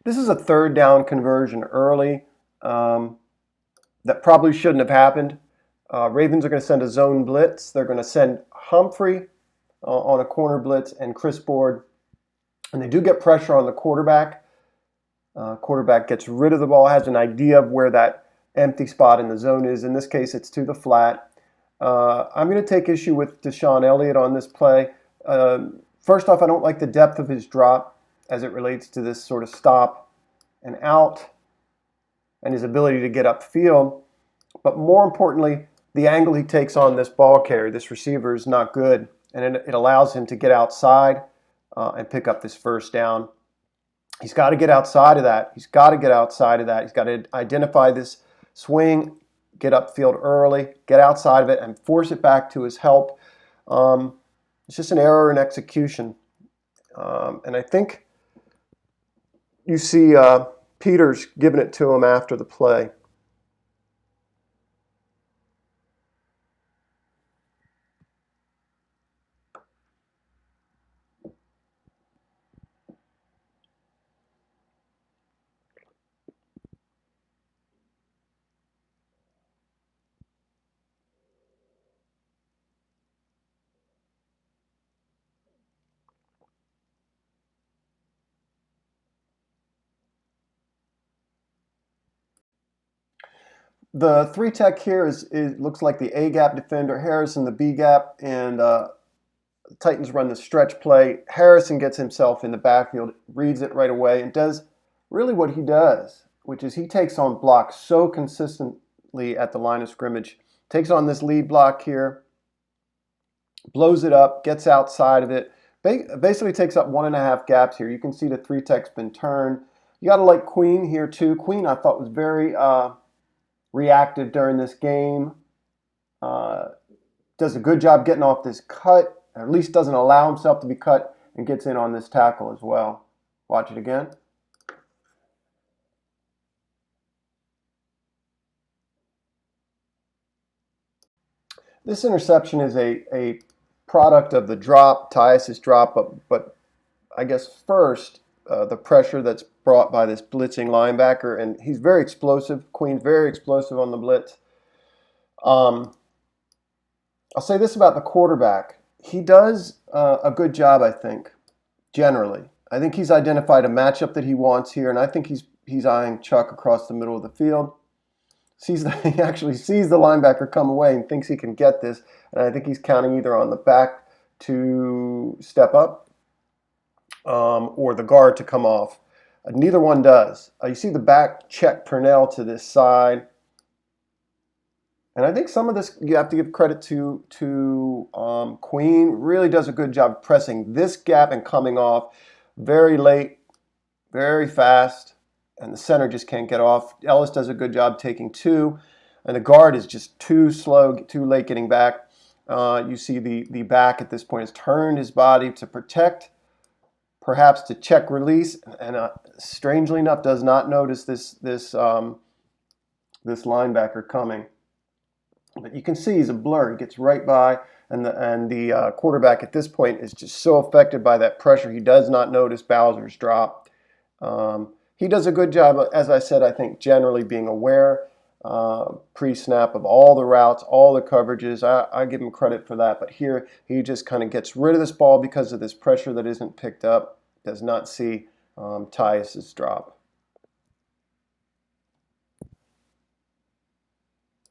This is a third down conversion early that probably shouldn't have happened. Ravens are going to send a zone blitz. They're going to send Humphrey on a corner blitz and Chris Board. And they do get pressure on the quarterback. Quarterback gets rid of the ball, has an idea of where that empty spot in the zone is. In this case, it's to the flat. I'm going to take issue with Elliott on this play. First off, I don't like the depth of his drop as it relates to this sort of stop and out and his ability to get upfield. But more importantly, the angle he takes on this ball carrier, this receiver, is not good. And it allows him to get outside and pick up this first down. He's got to get outside of that. He's got to identify this swing, get upfield early, get outside of it, and force it back to his help. It's just an error in execution. And I think you see Peters giving it to him after the play. The three tech here looks like the A gap defender, Harrison the B gap, and Titans run the stretch play. Harrison gets himself in the backfield, reads it right away, and does really what he does, which is he takes on blocks so consistently at the line of scrimmage. Takes on this lead block here, blows it up, gets outside of it, basically takes up 1.5 gaps here. You can see the three tech's been turned. You got to like Queen here too. Queen I thought was very reactive during this game. Does a good job getting off this cut, or at least doesn't allow himself to be cut, and gets in on this tackle as well. Watch it again. This interception is a product of the drop, Tyus's drop, but I guess first the pressure that's brought by this blitzing linebacker, and he's very explosive. Queen's very explosive on the blitz. I'll say this about the quarterback. He does a good job, I think, generally. I think he's identified a matchup that he wants here, and I think he's eyeing Chuck across the middle of the field. He actually sees the linebacker come away and thinks he can get this, and I think he's counting either on the back to step up or the guard to come off. Neither one does. You see the back check Purnell to this side. And I think some of this you have to give credit to Queen. Really does a good job pressing this gap and coming off very late, very fast, and the center just can't get off. Ellis does a good job taking two, and the guard is just too slow, too late getting back. You see the back at this point has turned his body to protect, perhaps to check release, and strangely enough does not notice this linebacker coming. But you can see he's a blur. He gets right by, and the quarterback at this point is just so affected by that pressure, he does not notice Bowser's drop. He does a good job, as I said, I think, generally being aware pre-snap of all the routes, all the coverages. I give him credit for that. But here, he just kind of gets rid of this ball because of this pressure that isn't picked up, does not see Tyus's drop.